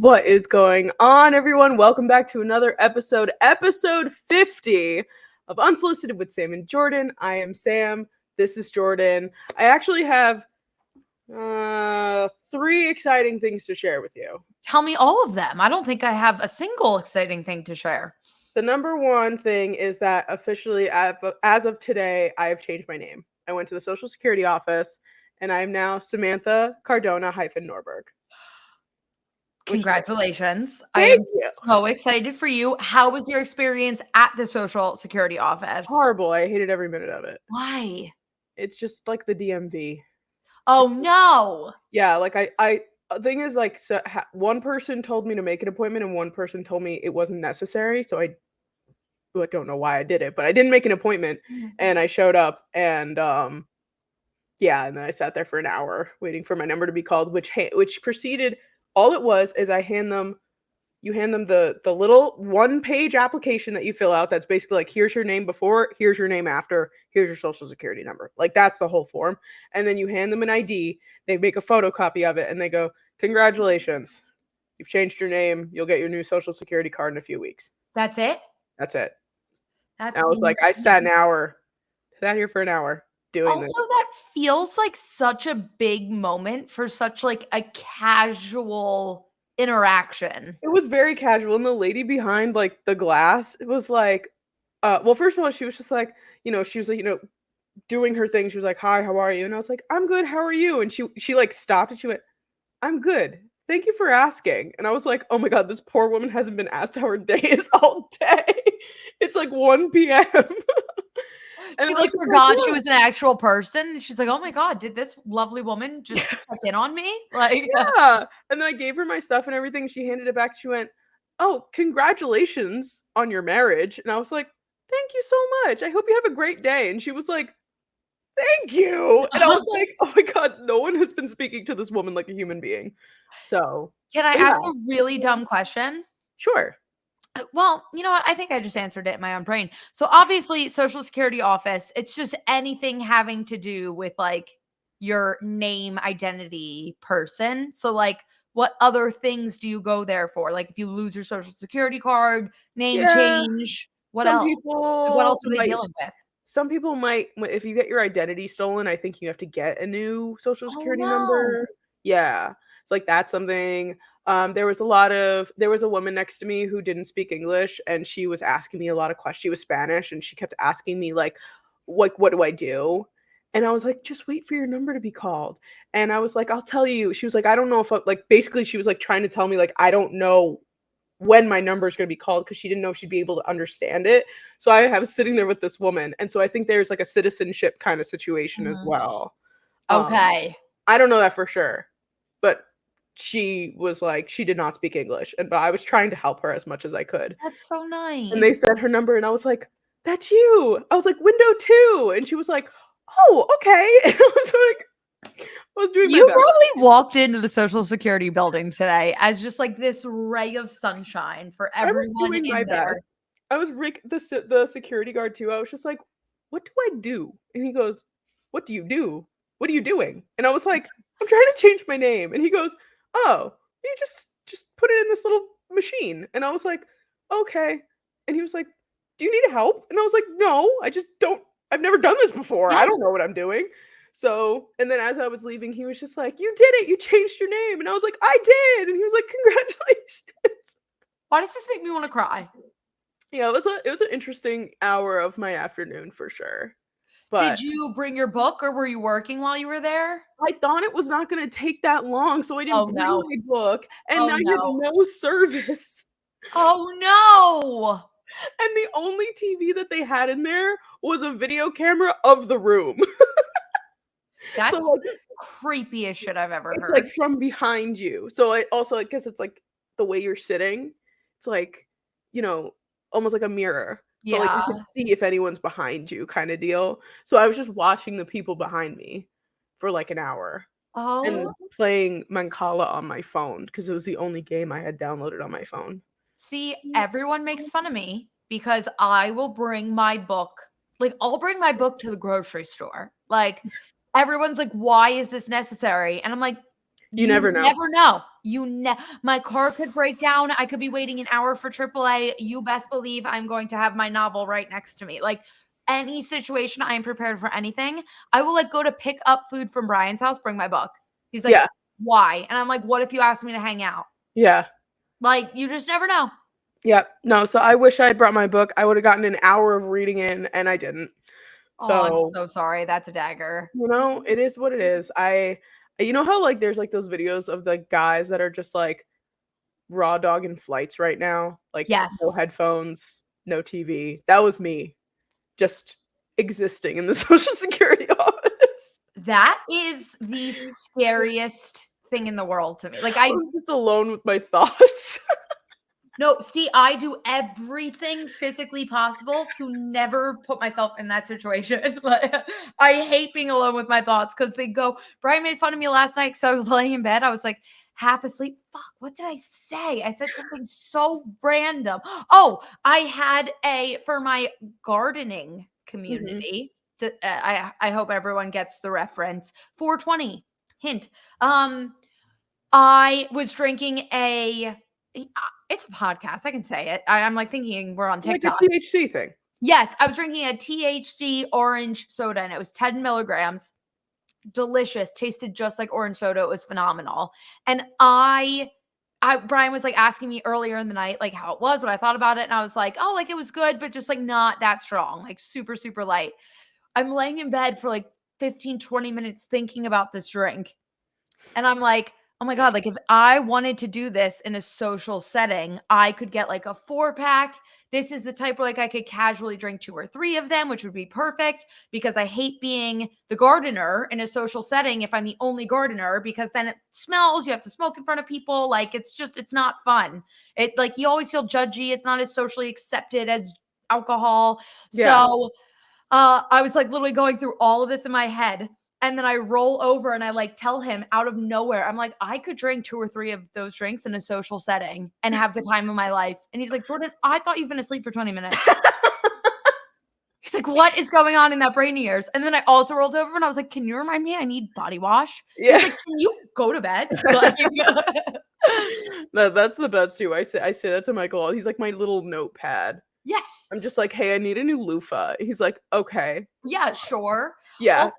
What is going on, everyone? Welcome back to another episode 50 of Unsolicited with Sam and Jordyn. I am Sam. This is Jordyn. I actually have 3 exciting things to share with you. Tell me all of them. I don't think I have a single exciting thing to share. The number one thing is that officially, as of today, I have changed my name. I went to the Social Security office, and I am now Samantha Cardona-Norberg. Congratulations. Thank I am you. so excited for you. How was your experience at the Social Security office? Horrible. I hated every minute of it. Why? It's just like the DMV. Oh, no. Yeah, like the thing is, like, so, one person told me to make an appointment and one person told me it wasn't necessary, so I don't know why I did it, but I didn't make an appointment, and I showed up, and yeah, and then I sat there for an hour waiting for my number to be called, which proceeded. All it was is you hand them the little 1-page application that you fill out that's basically like, here's your name before, here's your name after, here's your social security number. Like, that's the whole form. And then you hand them an ID, they make a photocopy of it, and they go, congratulations, you've changed your name, you'll get your new social security card in a few weeks. That's it? That's it. That's I was like, I sat here for an hour doing this. Also, that feels like such a big moment for such like a casual interaction. It was very casual, and the lady behind, like, the glass, it was like, well, first of all, she was just like, she was like, doing her thing. She was like, hi, how are you? And I was like, I'm good, how are you? And she like stopped and she went, I'm good, thank you for asking. And I was like, oh my god, this poor woman hasn't been asked how her day is all day. It's like 1 p.m. She like forgot she was an actual person. She's like, oh my god, did this lovely woman just check in on me? Like, yeah. And then I gave her my stuff and everything. She handed it back. She went, oh, congratulations on your marriage. And I was like, thank you so much, I hope you have a great day. And she was like, thank you. And I was like, oh my god, no one has been speaking to this woman like a human being. So can I ask a really dumb question? Sure. Well, you know what? I think I just answered it in my own brain. So obviously, Social Security office, it's just anything having to do with like your name, identity, person. So like, what other things do you go there for? Like if you lose your Social Security card, name change, what else? What else are they dealing with? Some people might, if you get your identity stolen, I think you have to get a new Social Security number. Yeah. It's like, that's something. There was a woman next to me who didn't speak English, and she was asking me a lot of questions. She was Spanish, and she kept asking me like, what do I do? And I was like, just wait for your number to be called. And I was like, I'll tell you. She was like, I don't know if basically she was like trying to tell me like, I don't know when my number is going to be called, because she didn't know if she'd be able to understand it. So I was sitting there with this woman, and so I think there's like a citizenship kind of situation as well. Okay. I don't know that for sure, but she was like, she did not speak English, but I was trying to help her as much as I could. That's so nice. And they said her number, and I was like, that's you. I was like, window 2. And she was like, oh, okay. And I was like, I was doing my best. Probably walked into the Social Security building today as just like this ray of sunshine for everyone in there. I was the security guard too. I was just like, what do I do? And he goes, what do you do? What are you doing? And I was like, I'm trying to change my name. And he goes, oh, you just put it in this little machine. And I was like, okay. And he was like, do you need help? And I was like, no, I've never done this before. Yes. I don't know what I'm doing. So, and then as I was leaving, he was just like, you did it. You changed your name. And I was like, I did. And he was like, congratulations. Why does this make me want to cry? Yeah, it was an interesting hour of my afternoon for sure. But did you bring your book, or were you working while you were there? I thought it was not going to take that long, so I didn't bring my book. And I had no service. Oh, no. And the only TV that they had in there was a video camera of the room. That's so, like, the creepiest shit I've ever heard. It's like from behind you. So I also, I guess it's like the way you're sitting. It's like, almost like a mirror. So like you can see if anyone's behind you, kind of deal. So I was just watching the people behind me for like an hour. And playing Mancala on my phone, because it was the only game I had downloaded on my phone. See, everyone makes fun of me because I will bring my book. Like, I'll bring my book to the grocery store. Like, everyone's like, why is this necessary? And I'm like, You never know. Never know. My car could break down. I could be waiting an hour for AAA. You best believe I'm going to have my novel right next to me. Like any situation, I am prepared for anything. I will like go to pick up food from Brian's house, bring my book. He's like, Yeah. why? And I'm like, what if you asked me to hang out? Yeah. Like, you just never know. Yeah. No, so I wish I had brought my book. I would have gotten an hour of reading in, and I didn't. Oh, So, I'm so sorry. That's a dagger. you know, it is what it is. You know how like there's like those videos of the guys that are just like raw dog in flights right now? Like Yes. no headphones, no TV. That was me just existing in the Social Security office. That is the scariest thing in the world to me. Like I was just alone with my thoughts. No, see, I do everything physically possible to never put myself in that situation. Like, I hate being alone with my thoughts because they go. Brian made fun of me last night because I was laying in bed. I was like half asleep. Fuck, what did I say? I said something so random. Oh, I had for my gardening community. I hope everyone gets the reference. 420 hint. I was drinking it's a podcast. I can say it. I'm like thinking we're on TikTok. Like a THC thing. Yes, I was drinking a THC orange soda and it was 10 milligrams. Delicious. Tasted just like orange soda. It was phenomenal. And Brian was like asking me earlier in the night, like how it was, what I thought about it. And I was like, oh, like it was good, but just like not that strong, like super, super light. I'm laying in bed for like 15, 20 minutes thinking about this drink. And I'm like, oh my God, like if I wanted to do this in a social setting, I could get like a 4-pack. This is the type where like I could casually drink 2 or 3 of them, which would be perfect because I hate being the gardener in a social setting if I'm the only gardener because then it smells, you have to smoke in front of people. Like it's not fun. It like you always feel judgy. It's not as socially accepted as alcohol. Yeah. So I was like literally going through all of this in my head. And then I roll over and I like tell him out of nowhere, I'm like, I could drink 2 or 3 of those drinks in a social setting and have the time of my life. And he's like, Jordyn, I thought you've been asleep for 20 minutes. He's like, what is going on in that brain of yours? And then I also rolled over and I was like, can you remind me I need body wash? Yeah. He's like, can you go to bed? That's the best too. I say that to Michael. He's like my little notepad. Yes. I'm just like, hey, I need a new loofah. He's like, okay. Yeah, sure. Yeah. Also,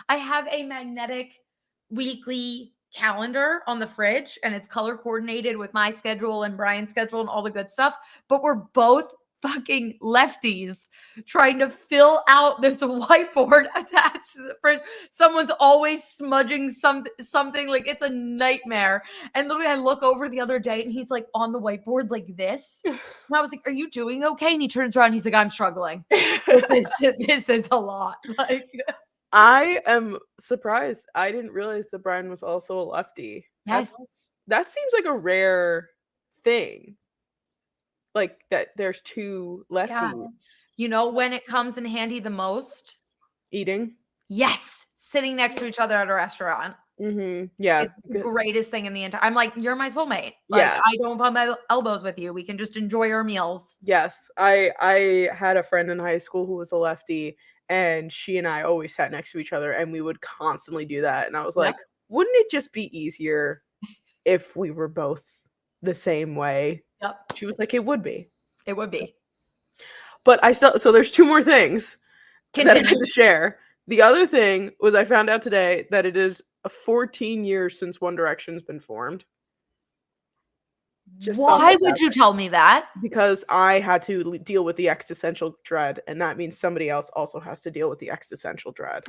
I have a magnetic weekly calendar on the fridge and it's color coordinated with my schedule and Brian's schedule and all the good stuff. But we're both fucking lefties trying to fill out this whiteboard attached to the fridge. Someone's always smudging something like it's a nightmare. And literally I look over the other day and he's like on the whiteboard like this. And I was like, are you doing okay? And he turns around and he's like, I'm struggling. This is a lot. Like I am surprised. I didn't realize that Brian was also a lefty. Yes. That seems like a rare thing. Like that there's 2 lefties. Yeah. You know when it comes in handy the most? Eating. Yes. Sitting next to each other at a restaurant. Mm-hmm. Yeah. It's the greatest thing in the entire. I'm like, you're my soulmate. Like, Yeah. I don't bump my elbows with you. We can just enjoy our meals. Yes. I had a friend in high school who was a lefty and she and I always sat next to each other and we would constantly do that. And I was like, wouldn't it just be easier if we were both the same way? Yep. She was like, it would be. It would be. But so there's 2 more things that I Continue. had to share. The other thing was I found out today that it is 14 years since One Direction's been formed. Why would you tell me that? Because I had to deal with the existential dread, and that means somebody else also has to deal with the existential dread.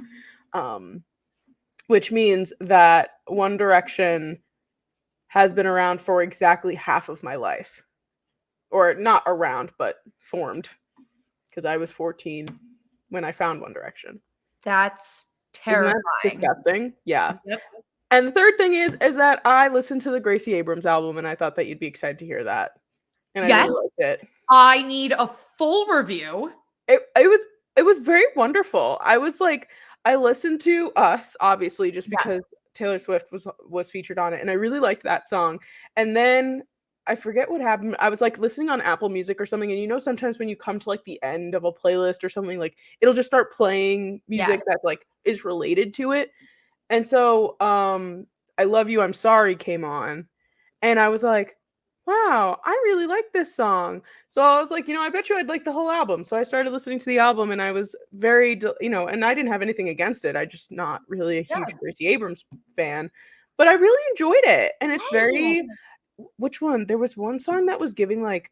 Which means that One Direction has been around for exactly half of my life. Or not around, but formed. Because I was 14 when I found One Direction. That's terrifying. Isn't that disgusting? Yeah. Yep. And the third thing is that I listened to the Gracie Abrams album and I thought that you'd be excited to hear that. And I really liked it. I need a full review. It was very wonderful. I was like, I listened to Us, obviously, just because Taylor Swift was featured on it. And I really liked that song. And then I forget what happened. I was like listening on Apple Music or something. And you know, sometimes when you come to like the end of a playlist or something, like it'll just start playing music that like is related to it. And so I Love You, I'm Sorry came on, and I was like, wow, I really like this song. So I was like, I bet you I'd like the whole album. So I started listening to the album, and I was very, and I didn't have anything against it. I just not really a huge Yeah. Gracie Abrams fan, but I really enjoyed it. And it's Hey. very, which one? There was one song that was giving like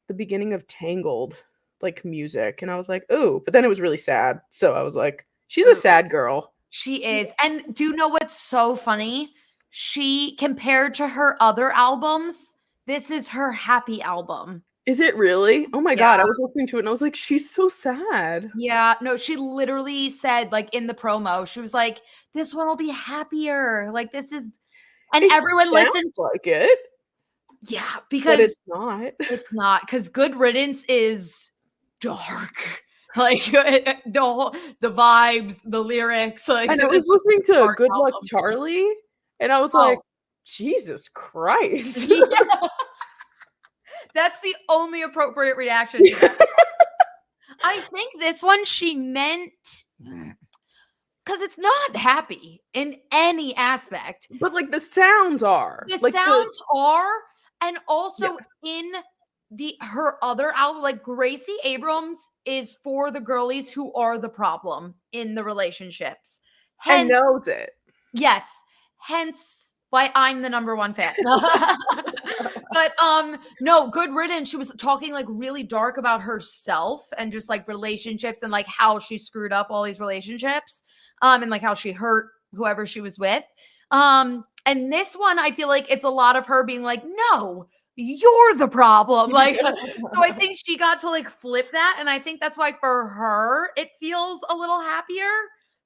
the beginning of Tangled, like music, and I was like, ooh, but then it was really sad. So I was like, she's a Ooh, sad girl. she is. And do you know what's so funny? She, compared to her other albums, this is her happy album. Is it really? Oh my god, I Yeah. was listening to it and I was like, she's so sad. Yeah. No, she literally said, like, in the promo, she was like, this one will be happier. Like, this is, and It everyone sounds listened. like it, Yeah, but because it's not. it's not, because Good Riddance is dark. Like the vibes, the lyrics, like And I was it's just listening a to dark Good Luck album. Charlie, and I was like, Oh, Jesus Christ. yeah. That's the only appropriate reaction to that. I think this one she meant because it's not happy in any aspect. But like the sounds are. The Like sounds are, and yeah, also in her other album, like Gracie Abrams is for the girlies who are the problem in the relationships. and Hence, knows it. yes, hence why I'm the number one fan. But no, Good Riddance, she was talking like really dark about herself and just like relationships and like how she screwed up all these relationships, and like how she hurt whoever she was with. And this one, I feel like it's a lot of her being like, no, you're the problem. Like, so I think she got to like flip that. And I think that's why for her, it feels a little happier.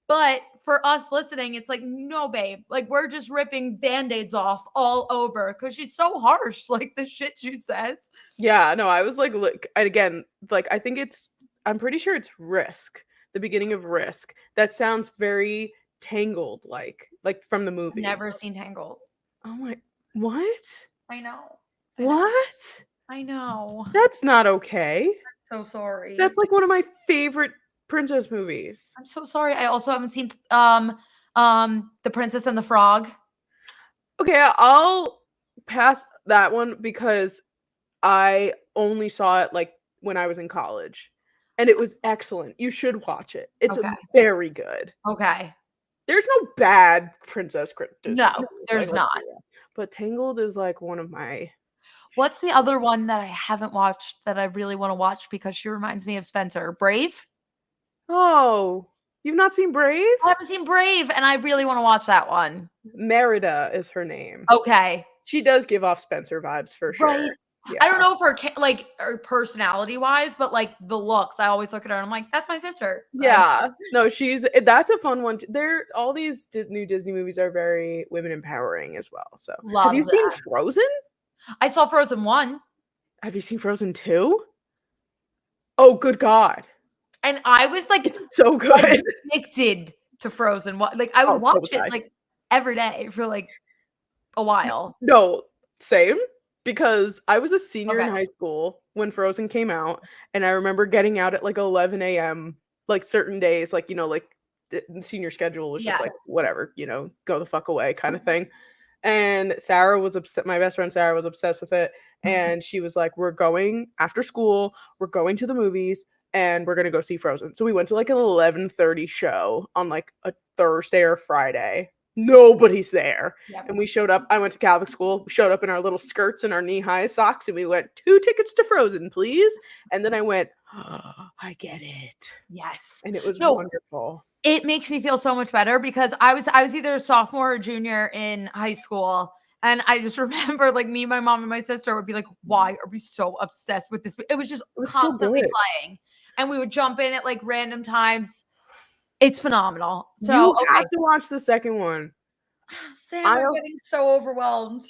But for us listening, it's like, no, babe, like we're just ripping band-aids off all over because she's so harsh, like the shit she says. Yeah, no, I was like, look, and again, like I'm pretty sure it's Risk, the beginning of Risk. That sounds very Tangled, like from the movie. Never seen Tangled. Oh my, what? I know. What? I know. That's not okay. So sorry. That's like one of my favorite princess movies. I'm so sorry. I also haven't seen The Princess and the Frog. Okay, I'll pass that one because I only saw it like when I was in college, and it was excellent. You should watch it. It's Okay. very good. Okay. There's no bad princess Disney No, movies, there's like, not. but Tangled is like one of my. What's the other one that I haven't watched that I really want to watch because she reminds me of Spencer? Brave? Oh, you've not seen Brave? I haven't seen Brave, and I really want to watch that one. Merida is her name. Okay. She does give off Spencer vibes for sure. Right. Yeah. I don't know if her personality wise, but like the looks, I always look at her and I'm like, that's my sister. Yeah. No, that's a fun one. They're all these new Disney movies are very women empowering as well. So Love have you seen that. Frozen? I saw Frozen 1. Have you seen Frozen 2? Oh, good God. And I was like It's so good. addicted to Frozen. Like I would Oh, so watch was it I. like every day for like a while. No, same. Because I was a senior in Okay. high school when Frozen came out, and I remember getting out at like 11 a.m. like certain days, like like the senior schedule was just like Yes. whatever, go the fuck away kind of thing. And Sarah was upset. My best friend Sarah was obsessed with it, and she was like, "We're going after school. We're going to the movies, and we're gonna go see Frozen." So we went to like an 11:30 show on like a Thursday or Friday. Nobody's there. Yep. And we showed up. I went to Catholic school. We showed up in our little skirts and our knee-high socks, and we went, 2 tickets to Frozen, please. And then I went, oh, I get it. Yes. And it was No, wonderful. it makes me feel so much better because I was either a sophomore or junior in high school. And I just remember like me, my mom, and my sister would be like, why are we so obsessed with this? It was just constantly so playing. And we would jump in at like random times. It's phenomenal. So You have to watch the second one. Sam, I'm getting so overwhelmed.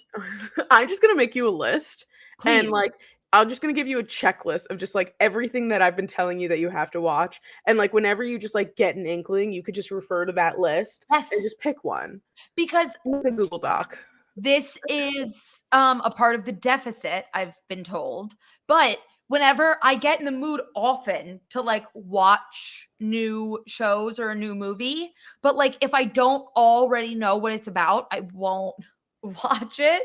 I'm just gonna make you a list. Please. And like I'm just gonna give you a checklist of just like everything that I've been telling you that you have to watch. And like whenever you just like get an inkling, you could just refer to that list Yes. and just pick one. Because the Google Doc. This is a part of the deficit, I've been told. But whenever I get in the mood often to like watch new shows or a new movie, but like if I don't already know what it's about, I won't watch it.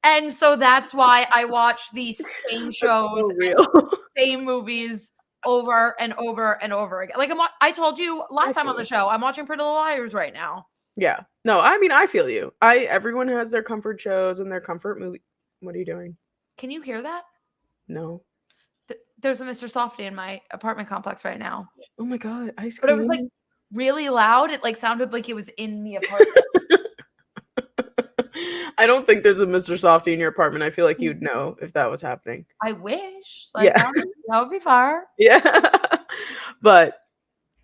And so that's why I watch these same That's shows so and real. same movies over and over and over again. Like I told you last time on the show, I'm watching Pretty Little Liars right now. Yeah. No, I mean, I feel you. Everyone has their comfort shows and their comfort movie. What are you doing? Can you hear that? No. There's a Mr. Softy in my apartment complex right now. Oh my God, ice But it cream. was like really loud. It like sounded like it was in the apartment. I don't think there's a Mr. Softy in your apartment. I feel like you'd know if that was happening. I wish. Like Yeah. that would be far. Yeah. But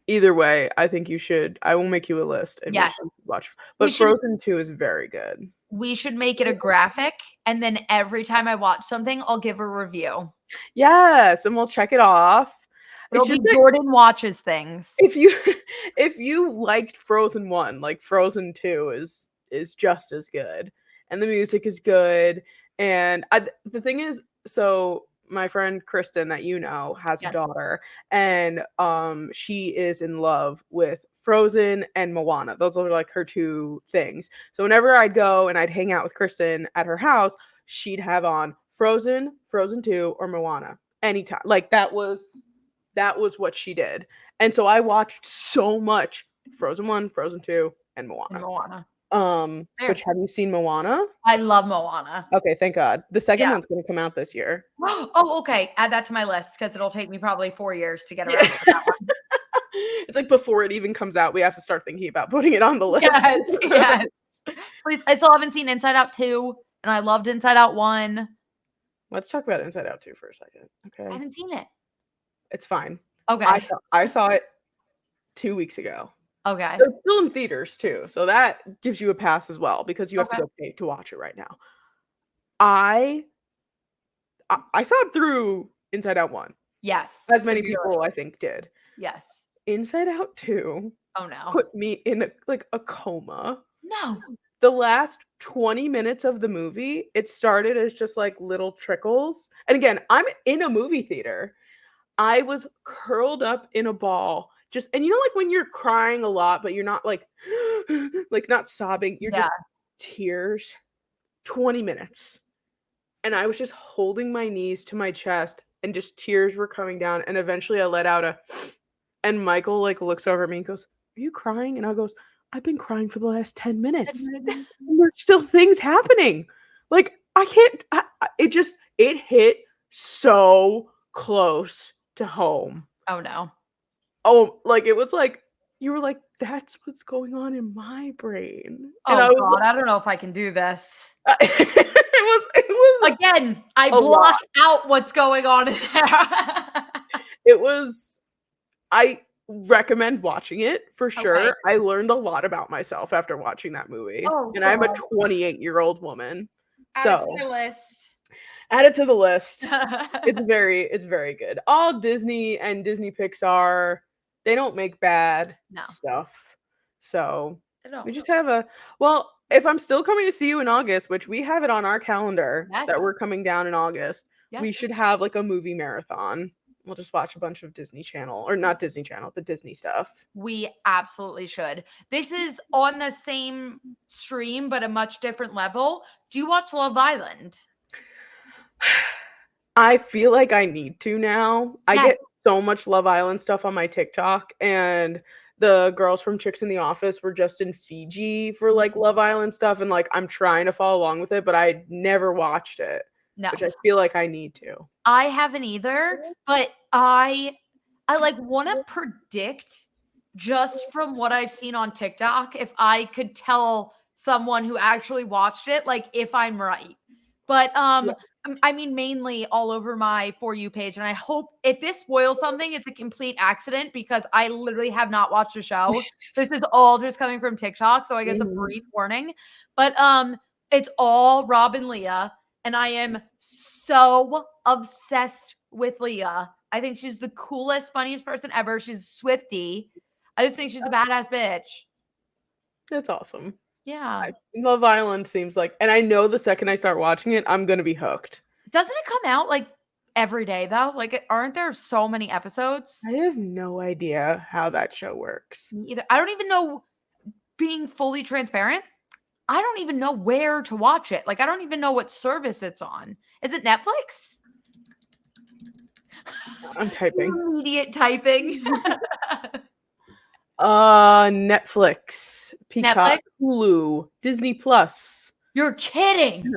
either way, I think you should. I will make you a list and Yes. watch. But Frozen 2 is very good. We should make it a graphic, and then every time I watch something, I'll give a review. Yes, and we'll check it off. It'll be Jordyn watches things. If you liked Frozen 1, like Frozen 2 is just as good, and the music is good. And the thing is, so my friend Kristen that you know has a daughter, and she is in love with Frozen and Moana. Those are like her two things. So whenever I'd go and I'd hang out with Kristen at her house, she'd have on Frozen, Frozen 2, or Moana anytime. Like that was what she did. And so I watched so much Frozen 1, Frozen 2, and Moana. Which, have you seen Moana? I love Moana. Okay, thank God. The second one's going to come out this year. Oh, okay. Add that to my list because it'll take me probably 4 years to get around to that one. It's like before it even comes out, we have to start thinking about putting it on the list. Yes. Please, I still haven't seen Inside Out 2, and I loved Inside Out 1. Let's talk about Inside Out 2 for a second. Okay. I haven't seen it. It's fine. Okay. I saw it 2 weeks ago. Okay. It's still in theaters too, so that gives you a pass as well because you have to go pay to watch it right now. I saw it through Inside Out 1. Yes. As many people I think did. Yes. Inside Out 2 put me in a coma. No. The last 20 minutes of the movie, it started as just like little trickles. And again, I'm in a movie theater. I was curled up in a ball. And you know, like when you're crying a lot, but you're not like not sobbing, you're just tears. 20 minutes. And I was just holding my knees to my chest and just tears were coming down. And eventually I let out and Michael like looks over at me and goes, "Are you crying?" And I goes, "I've been crying for the last 10 minutes. And there's still things happening." Like I can't, it hit so close to home. Oh no. Oh, like it was like, you were like, that's what's going on in my brain. And God, I don't know if I can do this. It was again, I blocked out what's going on in there. I recommend watching it for sure. Okay. I learned a lot about myself after watching that movie. And I'm a 28-year-old woman. Add it to my list. Add it to the list. It's very good. All Disney and Disney Pixar, they don't make bad stuff. So we just have if I'm still coming to see you in August, which we have it on our calendar that we're coming down in August, we should have like a movie marathon. We'll just watch a bunch of Disney Channel, or not Disney Channel, but Disney stuff. We absolutely should. This is on the same stream, but a much different level. Do you watch Love Island? I feel like I need to now. I get so much Love Island stuff on my TikTok, and the girls from Chicks in the Office were just in Fiji for like Love Island stuff, and like I'm trying to follow along with it, but I never watched it. No. Which I feel like I need to. I haven't either, but I like want to predict just from what I've seen on TikTok if I could tell someone who actually watched it, like if I'm right. But I mean, mainly all over my For You page. And I hope if this spoils something, it's a complete accident because I literally have not watched the show. This is all just coming from TikTok. So I guess a brief warning. But it's all Rob and Leah. And I am so obsessed with Leah. I think she's the coolest, funniest person ever. She's Swiftie. I just think she's a badass bitch. That's awesome. Yeah. Love Island seems like, and I know the second I start watching it, I'm going to be hooked. Doesn't it come out like every day though? Like, aren't there so many episodes? I have no idea how that show works. Me either. I don't even know, being fully transparent, I don't even know where to watch it. Like, I don't even know what service it's on. Is it Netflix? I'm typing. Immediate typing. Netflix, Peacock, Netflix? Hulu, Disney Plus, You're kidding.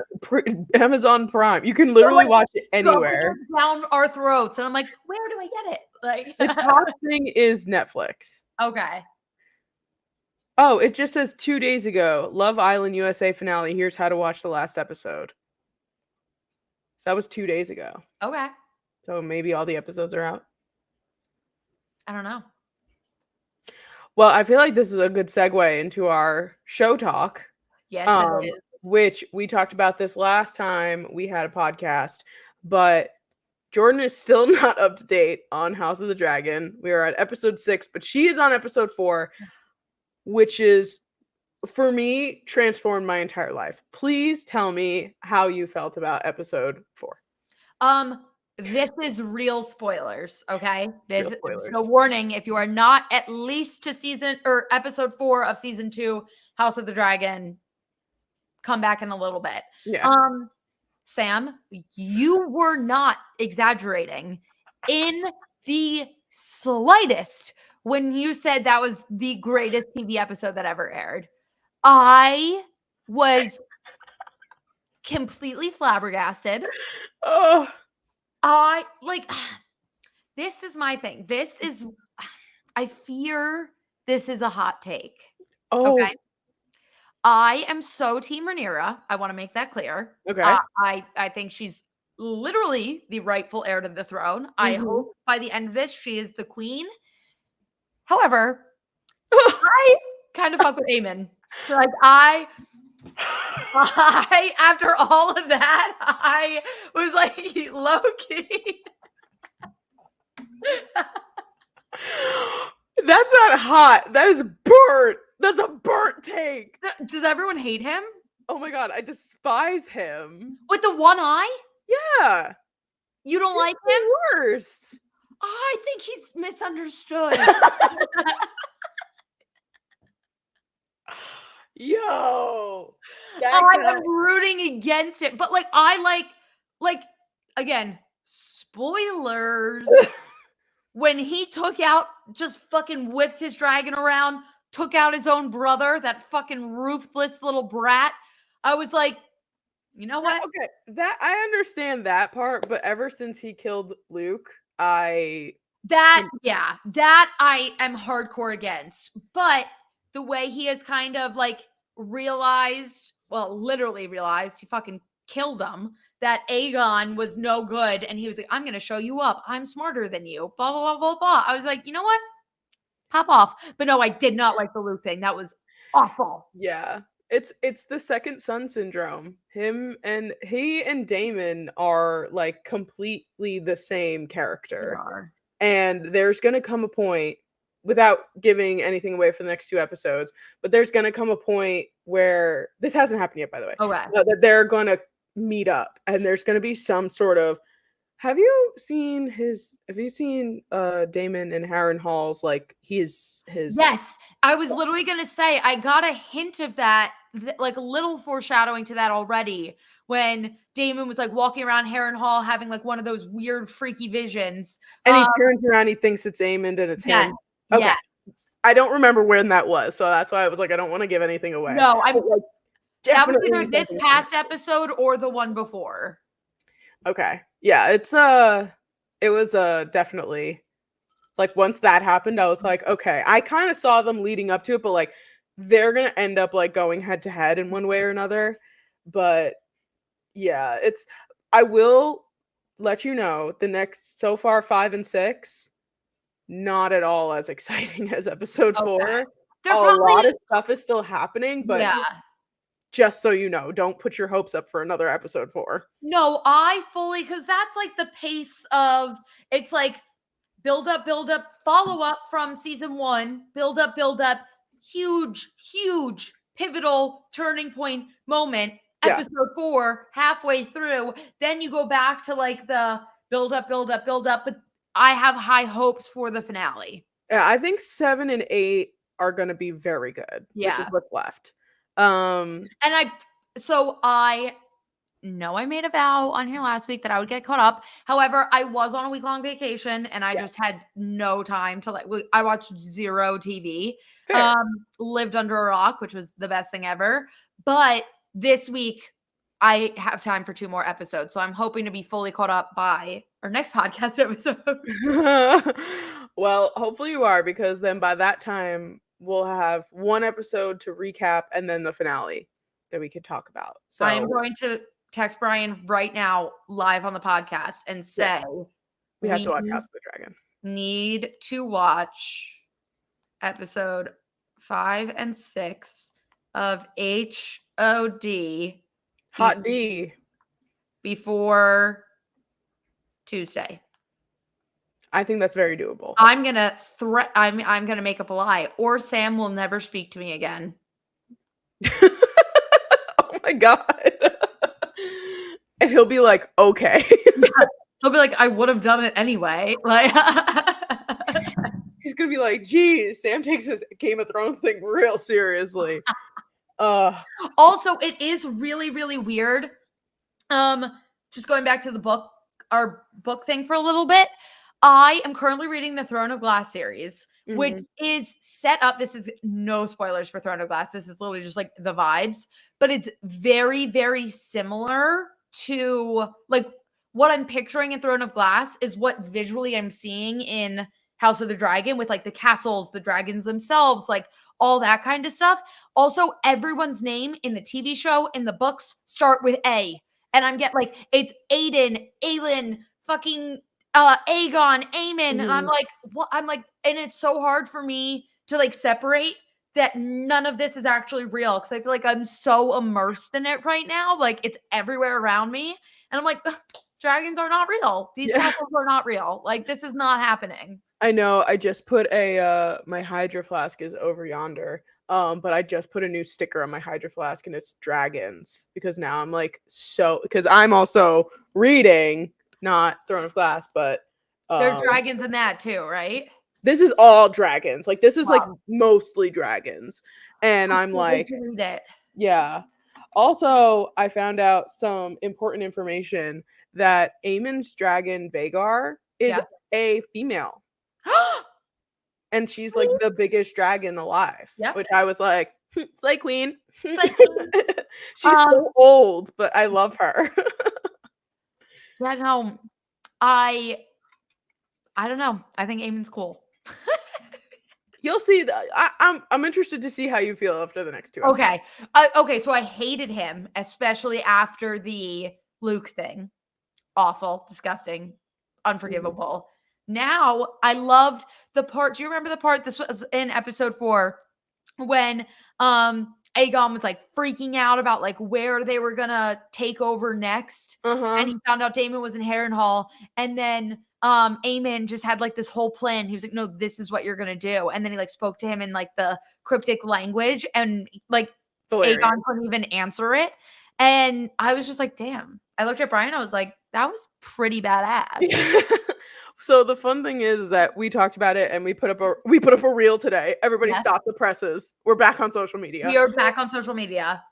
Amazon Prime. You can literally watch it anywhere. Shoved down our throats. And I'm like, where do I get it? Like, The top thing is Netflix. okay. Oh, it just says 2 days ago, Love Island USA finale. Here's how to watch the last episode. So that was 2 days ago. Okay. So maybe all the episodes are out. I don't know. Well, I feel like this is a good segue into our show talk. Yes, it is. Which we talked about this last time we had a podcast, but Jordyn is still not up to date on House of the Dragon. We are at episode 6, but she is on episode 4, which is, for me, transformed my entire life. Please tell me how you felt about episode 4. This is real spoilers, okay? Real spoilers. So warning, if you are not at least to season or episode 4 of season 2, House of the Dragon, come back in a little bit. Yeah. Sam, you were not exaggerating in the slightest when you said that was the greatest TV episode that ever aired. I was completely flabbergasted. Oh, I like, this is my thing. I fear this is a hot take. oh, Okay. I am so team Rhaenyra. I want to make that clear. okay. I think she's literally the rightful heir to the throne. I hope by the end of this, she is the queen. However, I kind of fuck with Aemon. Like, I after all of that, I was like, low key. That's not hot. That is burnt. That's a burnt take. Does everyone hate him? Oh my god, I despise him. With the one eye? Yeah. You don't like the him? worst. I think he's misunderstood. Yo. I am rooting against it. But like, I like again, spoilers. When he took out, just fucking whipped his dragon around, took out his own brother, that fucking ruthless little brat. I was like, you know what? Okay, that I understand that part, but ever since he killed Luke, I am hardcore against. But the way he has kind of like realized, well, literally realized, he fucking killed him, that Aegon was no good, and he was like, I'm gonna show you up, I'm smarter than you, blah blah blah blah blah. I was like, you know what, pop off. But no, I did not like the Luke thing. That was awful. Yeah, it's the second son syndrome. He and Daemon are like completely the same character, and there's gonna come a point, without giving anything away for the next 2 episodes, but there's gonna come a point where this hasn't happened yet, by the way. Okay. That they're gonna meet up, and there's gonna be some sort of. Have you seen Daemon and Harrenhal's, like his? Yes, I was literally gonna say, I got a hint of that, like a little foreshadowing to that already, when Daemon was like walking around Harrenhal having like one of those weird freaky visions, and he turns around, he thinks it's Aemon, and it's him. Okay. Yes. I don't remember when that was, so that's why I was like, I don't want to give anything away. No, I'm like, that was either this past episode or the one before. Okay. Yeah, it was definitely, like, once that happened, I was like, okay, I kind of saw them leading up to it, but like they're gonna end up like going head to head in one way or another. But yeah, I will let you know, the next, so far 5 and 6, not at all as exciting as episode 4. A lot of stuff is still happening, but yeah, just so you know, don't put your hopes up for another episode 4. No, I fully, because that's like the pace of, it's like build up, follow up from season 1, build up, huge pivotal turning point moment, episode 4, halfway through. Then you go back to like the build up. But I have high hopes for the finale. Yeah, I think 7 and 8 are gonna be very good, which is what's left. And I know I made a vow on here last week that I would get caught up. However, I was on a week-long vacation and I just had no time to I watched zero TV. Fair. Lived under a rock, which was the best thing ever. But this week I have time for 2 more episodes. So I'm hoping to be fully caught up by our next podcast episode. Well, hopefully you are, because then by that time we'll have 1 episode to recap and then the finale that we could talk about. So I am going to text Brian right now live on the podcast and say we have to watch House of the Dragon. Need to watch episode 5 and 6 of HOTD. Hot D. Before Tuesday. I think that's very doable. I'm gonna I'm gonna make up a lie, or Sam will never speak to me again. Oh my god. And he'll be like, okay. He'll be like, I would have done it anyway. Like he's gonna be like, geez, Sam takes this Game of Thrones thing real seriously. Also, it is really, really weird. Just going back to our book thing for a little bit. I am currently reading the Throne of Glass series, which is set up. This is no spoilers for Throne of Glass. This is literally just like the vibes, but it's very, very similar to like what I'm picturing in Throne of Glass is what visually I'm seeing in House of the Dragon, with like the castles, the dragons themselves, like all that kind of stuff. Also, everyone's name in the TV show, in the books, start with A. And I'm getting like, it's Aiden, Aelin, fucking Aegon, Aemon. And I'm like, what? I'm like, and it's so hard for me to like separate that none of this is actually real, because I feel like I'm so immersed in it right now. Like it's everywhere around me. And I'm like, dragons are not real. These castles are not real. Like this is not happening. I know. I just put my Hydro Flask is over yonder. But I just put a new sticker on my Hydro Flask and it's dragons, because now I'm like, because I'm also reading, not Throne of Glass, but there's dragons in that too, right? This is all dragons. Like this is like mostly dragons. And I'm like, read it. Yeah. Also, I found out some important information that Aemon's dragon Vhagar is a female. And she's like the biggest dragon alive, which I was like, slay queen. She's so old, but I love her. Yeah, no, I don't know. I think Aemon's cool. You'll see. I'm interested to see how you feel after the next 2 episodes. Okay, so I hated him, especially after the Luke thing. Awful, disgusting, unforgivable. Now, I loved the part. Do you remember the part? This was in episode 4 when Aegon was like freaking out about like where they were gonna take over next. And he found out Daemon was in Harrenhal. And then Aemon just had like this whole plan. He was like, no, this is what you're gonna do. And then he like spoke to him in like the cryptic language, and like Aegon couldn't even answer it. And I was just like, damn. I looked at Brian, I was like, that was pretty badass. So the fun thing is that we talked about it and we put up a reel today. Everybody stop the presses. We're back on social media. We are back on social media.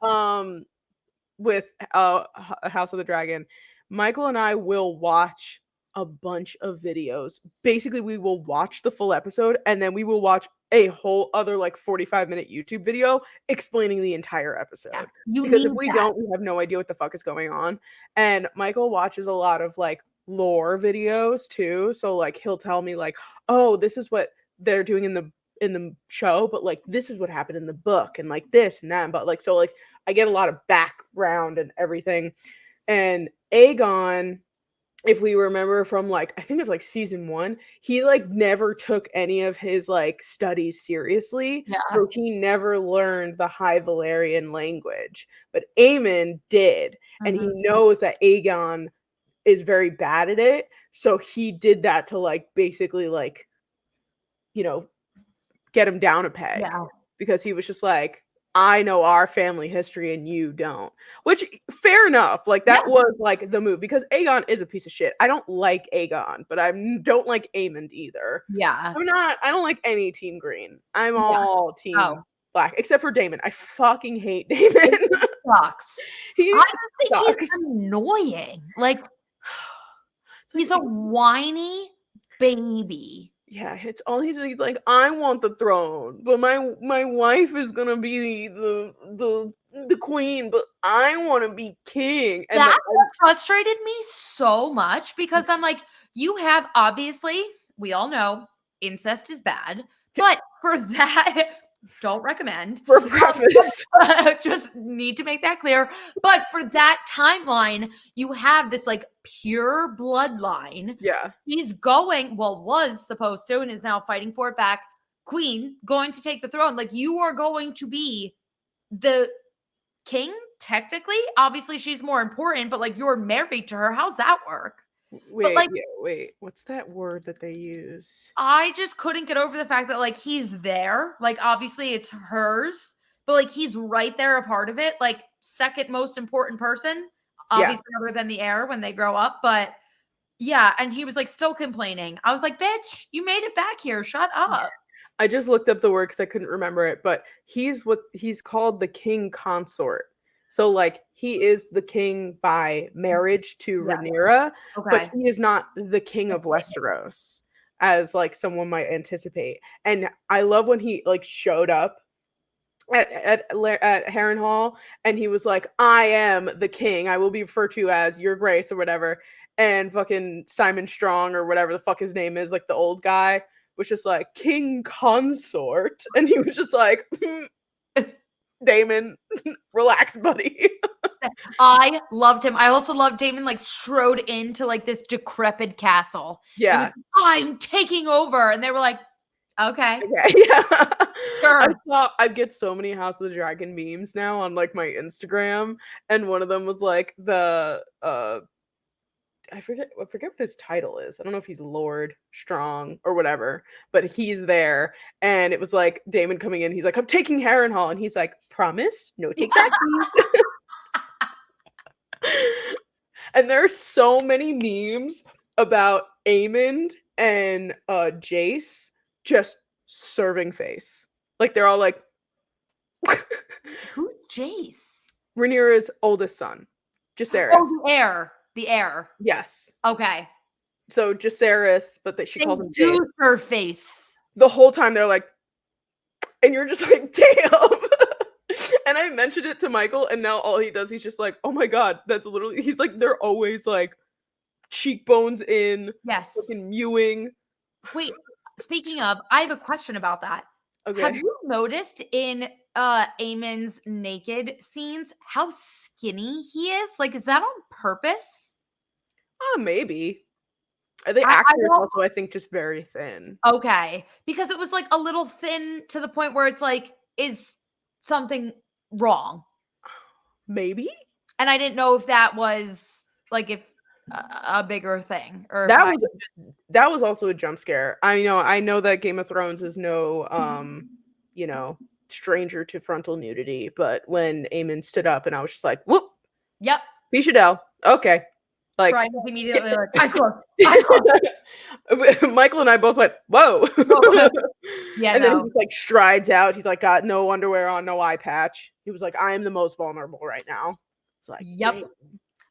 With House of the Dragon. Michael and I will watch a bunch of videos. Basically, we will watch the full episode and then we will watch a whole other like 45-minute YouTube video explaining the entire episode. Yeah, because if we don't, we have no idea what the fuck is going on. And Michael watches a lot of like lore videos too, so like he'll tell me like, oh, this is what they're doing in the show, but like this is what happened in the book, and like this and that, but like so like I get a lot of background and everything. And Aegon, if we remember from like I think it's like season 1, he like never took any of his like studies seriously, so he never learned the High Valyrian language, but Aemon did. And he knows that Aegon is very bad at it, so he did that to like basically like, you know, get him down a peg, because he was just like, I know our family history and you don't. Which fair enough. Like that Yeah. was like the move because Aegon is a piece of shit. I don't like Aegon, but I don't like Aemond either. Yeah. I don't like any team green. I'm Yeah. all team Oh. black except for Daemon. I fucking hate Daemon. It sucks. He I just think sucks. he's annoying. Like, It's like, he's a whiny baby. yeah, it's all he's like, I want the throne, but my wife is gonna be the queen, but I want to be king. And That frustrated me so much because I'm like, you have obviously, we all know incest is bad, but for that, don't recommend. for preface. Just need to make that clear. But for that timeline, you have this like pure bloodline. Yeah. He's going, well, was supposed to, and is now fighting for it back. Queen going to take the throne. Like, you are going to be the king, technically. Obviously, she's more important, but like, you're married to her. How's that work? Wait, like- yeah, wait. What's that word that they use? I just couldn't get over the fact that like he's there. Like, obviously it's hers, but like he's right there, a part of it. Like, second most important person, obviously, other than the heir when they grow up. But yeah, and he was like still complaining. I was like, bitch, you made it back here. Shut up. I just looked up the word because I couldn't remember it, but he's called the king consort. So like he is the king by marriage to Yeah. Rhaenyra, Okay. but he is not the king of Westeros as like someone might anticipate. And I love when he like showed up at Harrenhal and he was like, I am the king. I will be referred to as your grace or whatever. And fucking Simon Strong or whatever the fuck his name is, like the old guy, was just like, king consort. And he was just like, Daemon, relax, buddy. I loved him. I also loved Daemon like strode into like this decrepit castle. Yeah. It was, I'm taking over. And they were like, okay. Yeah. Sure. I get so many House of the Dragon memes now on like my Instagram. And one of them was like the I forget what his title is. I don't know if he's Lord Strong or whatever, but he's there. And it was like Daemon coming in. He's like, I'm taking Harrenhal. And he's like, promise? No take back. And there are so many memes about Aemond and Jace just serving face. Like they're all like, who's Jace? Rhaenyra's oldest son, Jacaerys. Oh, the heir. The heir. Yes. Okay. So Jacaerys, but that she calls him do Jace. her face. The whole time they're like, and you're just like, damn. And I mentioned it to Michael, and now all he does, he's just like, oh my god, that's literally. He's like, they're always like cheekbones in, Yes. fucking mewing. Wait, speaking of, I have a question about that. Okay. Have you noticed in Aemon's naked scenes how skinny he is? Like, is that on purpose? Maybe. The I actor is don't- also, I think, just very thin. Okay. Because it was like a little thin to the point where it's like, is something wrong? Maybe? And I didn't know if that was like if a bigger thing or if that was also a jump scare. I know that Game of Thrones is no stranger to frontal nudity, but when Aemon stood up and I was just like, whoop, Yep. Bishadel. Okay. Like Brian was immediately like, I score. Michael and I both went, whoa. Yeah. And then he just like strides out. He's like, got no underwear on, no eye patch. He was like, I am the most vulnerable right now. It's like, yep. damn.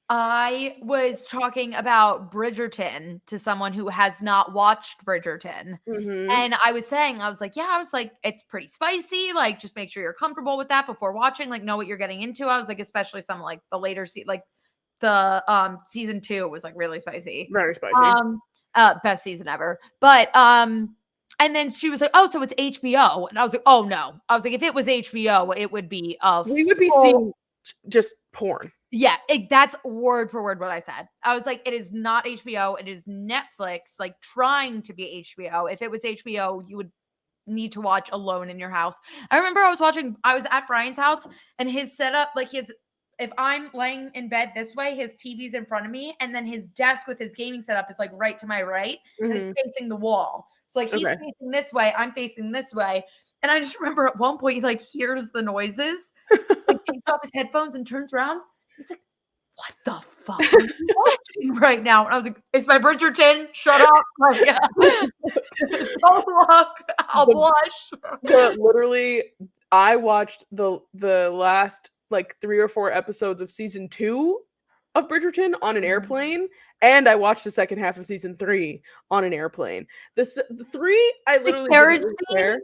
I was talking about Bridgerton to someone who has not watched Bridgerton. Mm-hmm. And I was like, it's pretty spicy. Like, just make sure you're comfortable with that before watching. Like, know what you're getting into. I was like, especially some like the later like the season 2 was like really spicy. Very spicy. Best season ever. But and then she was like, oh, so it's HBO. And I was like, oh no. I was like, if it was HBO, it would be we would be seeing just porn. Yeah, that's word for word what I said. I was like, it is not HBO. It is Netflix, like trying to be HBO. If it was HBO, you would need to watch alone in your house. I remember I was at Brian's house and his setup, like if I'm laying in bed this way, his TV's in front of me, and then his desk with his gaming setup is like right to my right, and it's facing the wall. So like he's facing this way, I'm facing this way, And I just remember at one point he like hears the noises, like takes off his headphones and turns around. He's like, "What the fuck are you watching right now?" And I was like, "It's my Bridgerton. Shut up!" Like, don't look. I'll blush. Literally, I watched the last like 3 or 4 episodes of season 2 of Bridgerton on an airplane, and I watched the second half of season 3 on an airplane. The 3, I literally carriage didn't really care.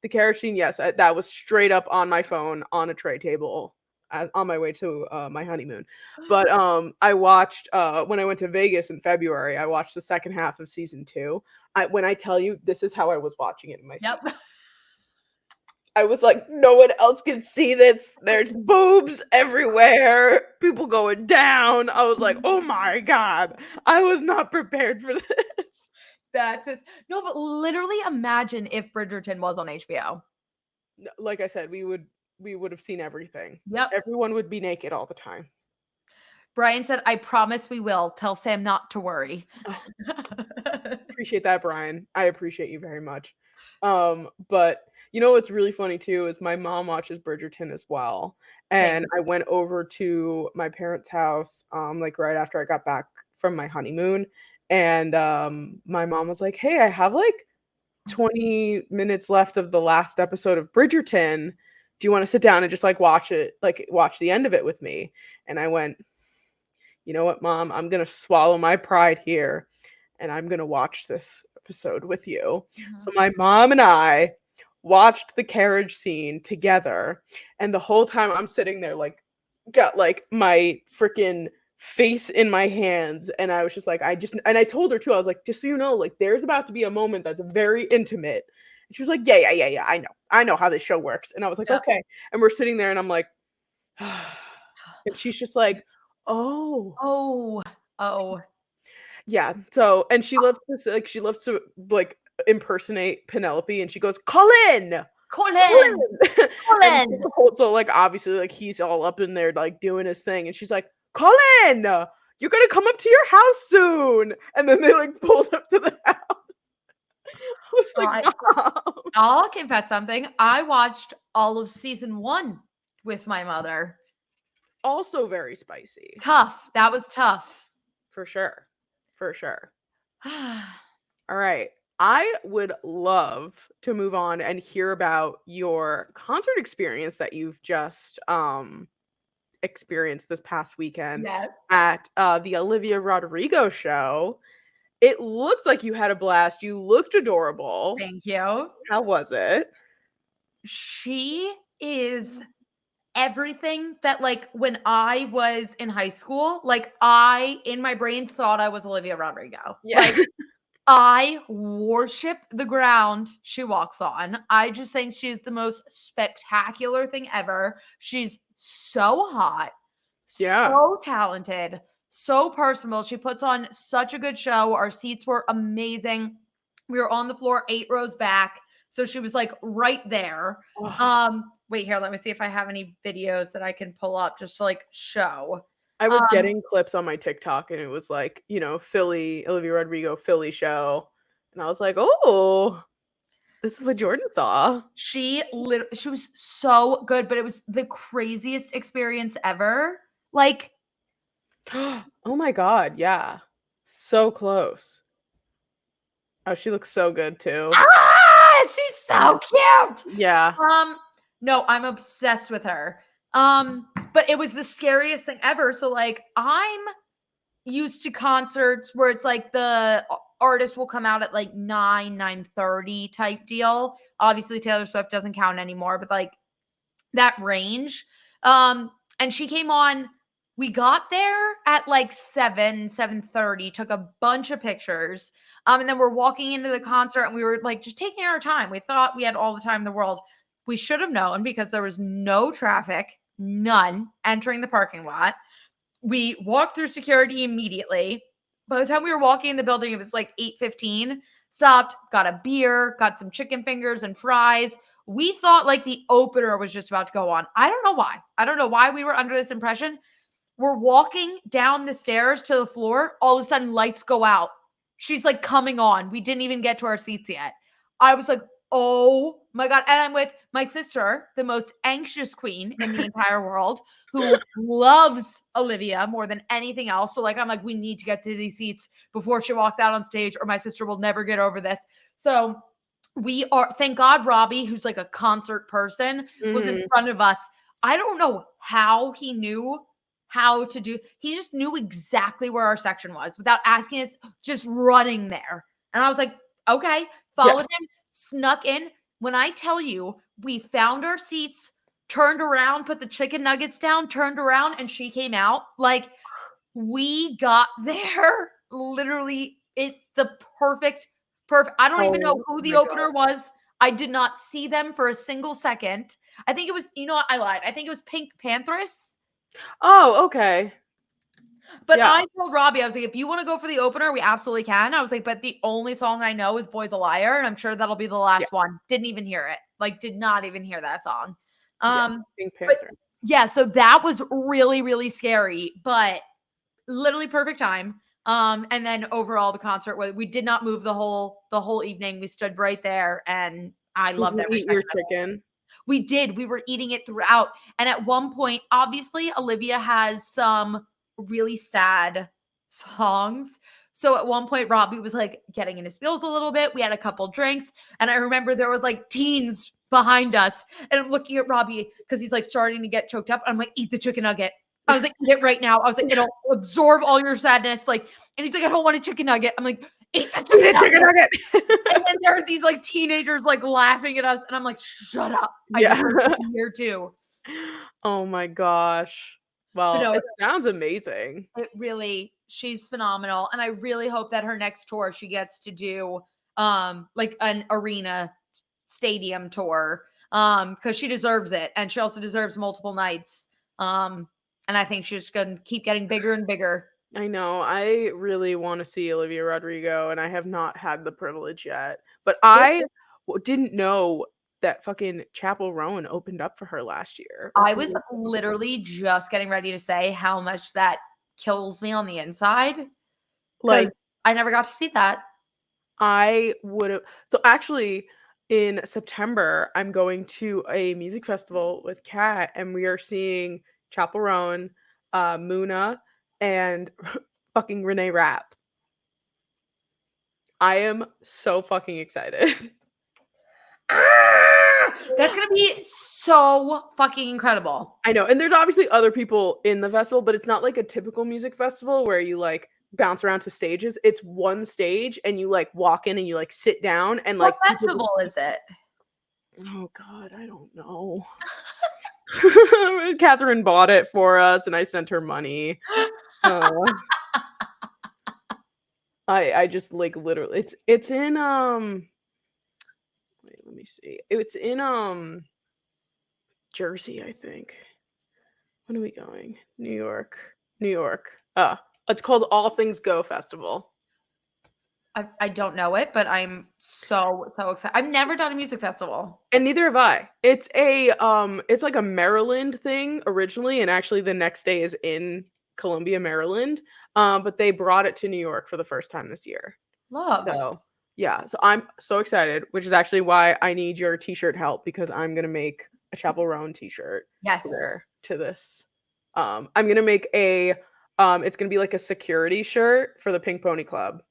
The carriage scene, yes, that was straight up on my phone on a tray table on my way to my honeymoon. But I watched when I went to Vegas in February. I watched the second half of season 2. When I tell you, this is how I was watching it in my Yep. seat. I was like, no one else can see this. There's boobs everywhere. People going down. I was like, oh my God. I was not prepared for this. That's it. No, but literally imagine if Bridgerton was on HBO. Like I said, we would have seen everything. Yep. Everyone would be naked all the time. Brian said, "I promise we will. Tell Sam not to worry." Oh, appreciate that, Brian. I appreciate you very much. But you know what's really funny too is my mom watches Bridgerton as well. And I went over to my parents' house like right after I got back from my honeymoon. And my mom was like, "Hey, I have like 20 minutes left of the last episode of Bridgerton. Do you want to sit down and just like watch it, like watch the end of it with me?" And I went, "You know what, Mom? I'm going to swallow my pride here and I'm going to watch this episode with you." So my mom and I watched the carriage scene together. And the whole time I'm sitting there, like, got like my freaking face in my hands. And I was just like, and I told her too, I was like, just so you know, like, there's about to be a moment that's very intimate. And she was like, yeah. I know how this show works. And I was like, okay. And we're sitting there and I'm like, and she's just like, oh. Yeah. So, and she loves this, like, she loves to like impersonate Penelope, and she goes, Colin. And so like obviously like he's all up in there like doing his thing, and she's like, Colin, you're gonna come up to your house soon. And then they like pulled up to the house. I was like, I'll confess something. I watched all of season 1 with my mother. Also very spicy. Tough. That was tough. For sure. All right. I would love to move on and hear about your concert experience that you've just experienced this past weekend at the Olivia Rodrigo show. It looked like you had a blast. You looked adorable. Thank you. How was it? She is everything that, like, when I was in high school, like, I, in my brain, thought I was Olivia Rodrigo. Yeah. Like, I worship the ground she walks on. I just think she's the most spectacular thing ever. She's so hot, so talented, so personable. She puts on such a good show. Our seats were amazing. We were on the floor 8 rows back. So she was like right there. Wait here, let me see if I have any videos that I can pull up just to like show. I was getting clips on my TikTok, and it was like, you know, Olivia Rodrigo Philly show. And I was like, oh, this is what Jordyn saw. She was so good, but it was the craziest experience ever. Like, oh my God, yeah. So close. Oh, she looks so good too. She's so cute. Yeah. No, I'm obsessed with her. But it was the scariest thing ever. So like, I'm used to concerts where it's like the artist will come out at like 9:30 type deal. Obviously Taylor Swift doesn't count anymore, but like that range. And she came on, we got there at like 7:30, took a bunch of pictures. And then we're walking into the concert and we were like just taking our time. We thought we had all the time in the world. We should have known because there was no traffic, none entering the parking lot. We walked through security immediately. By the time we were walking in the building, it was like 8:15. Stopped, got a beer, got some chicken fingers and fries. We thought like the opener was just about to go on. I don't know why. I don't know why we were under this impression. We're walking down the stairs to the floor. All of a sudden, lights go out. She's like coming on. We didn't even get to our seats yet. I was like, oh my God. And I'm with my sister, the most anxious queen in the entire world, who loves Olivia more than anything else. So like, I'm like, we need to get to these seats before she walks out on stage, or my sister will never get over this. So we are, thank God, Robbie, who's like a concert person, was in front of us. I don't know how he knew how to do, he just knew exactly where our section was without asking us, just running there. And I was like, okay, followed him, snuck in. When I tell you, we found our seats, turned around, put the chicken nuggets down, turned around, and she came out. Like, we got there literally the perfect. I don't even know who the opener was. I did not see them for a single second. I think it was, you know what? I lied. I think it was Pink Panthers. Oh, okay. But I told Robbie, I was like, if you want to go for the opener, we absolutely can. I was like, but the only song I know is Boy's a Liar, and I'm sure that'll be the last one. Didn't even hear it. Like, did not even hear that song. Pink Panther. So that was really, really scary, but literally perfect time. And then overall the concert, we did not move the whole evening. We stood right there, and I loved every second. Your chicken. We did. We were eating it throughout. And at one point, obviously, Olivia has some really sad songs. So at one point, Robbie was like getting in his feels a little bit. We had a couple drinks. And I remember there were like teens behind us. And I'm looking at Robbie because he's like starting to get choked up. I'm like, eat the chicken nugget. I was like, eat it right now. I was like, it'll absorb all your sadness. Like, and he's like, I don't want a chicken nugget. I'm like, eat the chicken nugget. And then there are these like teenagers like laughing at us. And I'm like, shut up. I just here too. Oh my gosh. Well, no, it sounds amazing. It really, she's phenomenal. And I really hope that her next tour, she gets to do like an arena stadium tour because she deserves it. And she also deserves multiple nights. And I think she's going to keep getting bigger and bigger. I know. I really want to see Olivia Rodrigo, and I have not had the privilege yet. But I didn't know that fucking Chapel Roan opened up for her last year. I was literally just getting ready to say how much that kills me on the inside. Like, I never got to see that. I would have. So actually, in September, I'm going to a music festival with Kat, and we are seeing Chapel Roan, Muna, and fucking Renee Rapp. I am so fucking excited. That's gonna be so fucking incredible. I know. And there's obviously other people in the festival, but it's not like a typical music festival where you like bounce around to stages. It's one stage and you like walk in and you like sit down and like. What festival is it? Oh God, I don't know. Catherine bought it for us and I sent her money. I just like literally it's in wait, let me see. It's in Jersey, I think. When are we going? New York. It's called All Things Go Festival. I don't know it, but I'm so excited. I've never done a music festival. And neither have I. It's it's like a Maryland thing originally, and actually the next day is in Columbia, Maryland. But they brought it to New York for the first time this year. Love. So yeah, so I'm so excited, which is actually why I need your t-shirt help because I'm gonna make a Chapel Roan t-shirt. Yes. To this. I'm gonna make a it's gonna be like a security shirt for the Pink Pony Club.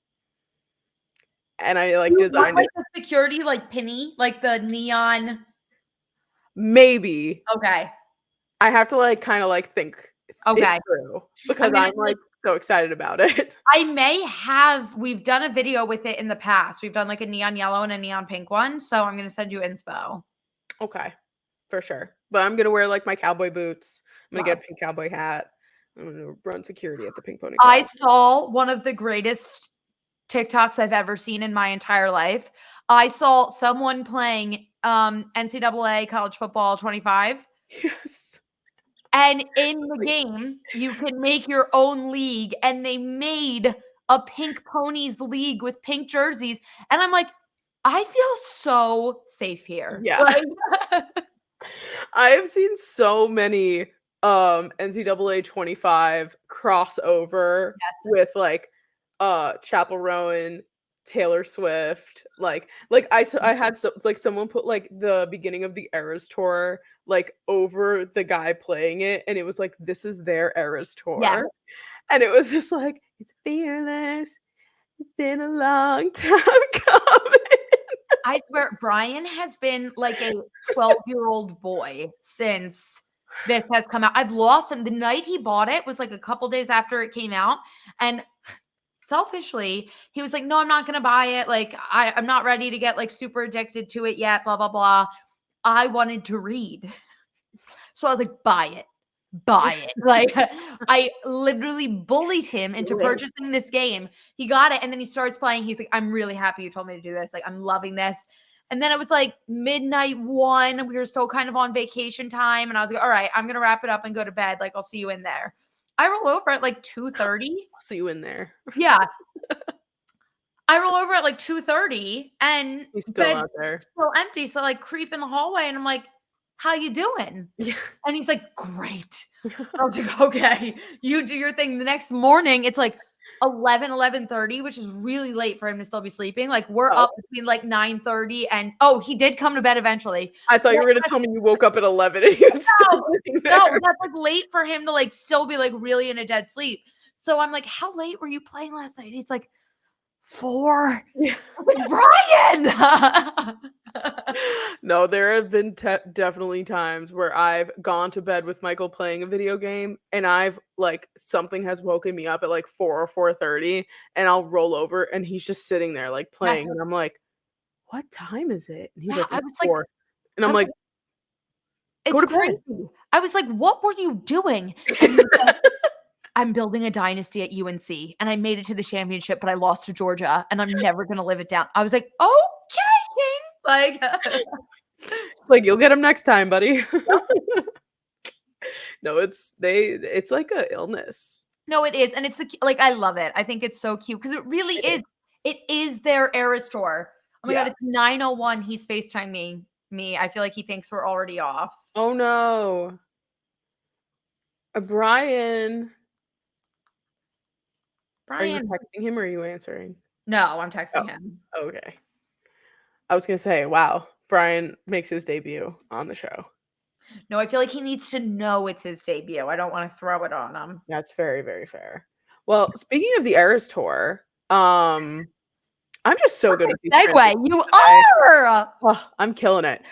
And I like designed like the security like penny, like the neon. Maybe. Okay. I have to like kind of like think it through because I'm like so excited about it. We've done a video with it in the past. We've done like a neon yellow and a neon pink one. So I'm going to send you inspo. Okay. For sure. But I'm going to wear like my cowboy boots. I'm going to get a pink cowboy hat. I'm going to run security at the Pink Pony Club. I saw one of the greatest TikToks I've ever seen in my entire life. I saw someone playing NCAA college football 25. Yes. And in the game, you can make your own league. And they made a Pink Ponies league with pink jerseys. And I'm like, I feel so safe here. Yeah. I have seen so many NCAA 25 crossover with like Chapel Roan, Taylor Swift, like I had like someone put like the beginning of the Eras tour like over the guy playing it, and it was like this is their Eras Yes. tour, and it was just like it's fearless. It's been a long time coming. I swear, Brian has been like a 12-year-old boy since this has come out. I've lost him. The night he bought it was like a couple days after it came out. And selfishly, he was like, no, I'm not going to buy it. Like, I'm not ready to get like super addicted to it yet, blah, blah, blah. I wanted to read. So I was like, buy it. Buy it. Like, I literally bullied him into purchasing this game. He got it, and then he starts playing. He's like, I'm really happy you told me to do this. Like, I'm loving this. And then it was like midnight 1. We were still kind of on vacation time, and I was like, all right, I'm gonna wrap it up and go to bed. Like, I'll see you in there. I roll over at like 2:30. I'll see you in there. Yeah. I roll over at like 2:30, and He's still bed's not there. still empty. So I like creep in the hallway, and I'm like, how you doing? Yeah. And he's like, great. I was like, okay, you do your thing. The next morning, it's like 11:30, which is really late for him to still be sleeping. Like we're up between like 9:30 and he did come to bed eventually. I thought you were gonna tell me you woke up at 11 and he was still sitting there. No, that's like late for him to like still be like really in a dead sleep. So I'm like, how late were you playing last night? He's like, 4. Yeah. I'm like, Brian. No, there have been definitely times where I've gone to bed with Michael playing a video game, and I've like something has woken me up at like 4 or 4:30, and I'll roll over, and he's just sitting there like playing, and I'm like, "What time is it?" And he's like, I "It's was 4." like, And I'm like, "Go it's to bed." crazy. I was like, what were you doing? And he was like, I'm building a dynasty at UNC, and I made it to the championship, but I lost to Georgia, and I'm never gonna live it down. I was like, okay, King. Like, Like you'll get him next time, buddy. No, it's like a illness. no, it is, and it's like I love it. I think it's so cute because it really is. It is their Eras tour. Oh my god, it's 9:01. He's FaceTiming me. I feel like he thinks we're already off. Oh no, Brian. Are you texting him or are you answering? No, I'm texting him. Okay. I was gonna say, wow, Brian makes his debut on the show. No, I feel like he needs to know it's his debut. I don't want to throw it on him. That's very, very fair. Well, speaking of the Eras tour, I'm just so good at these segue. You are. Oh, I'm killing it.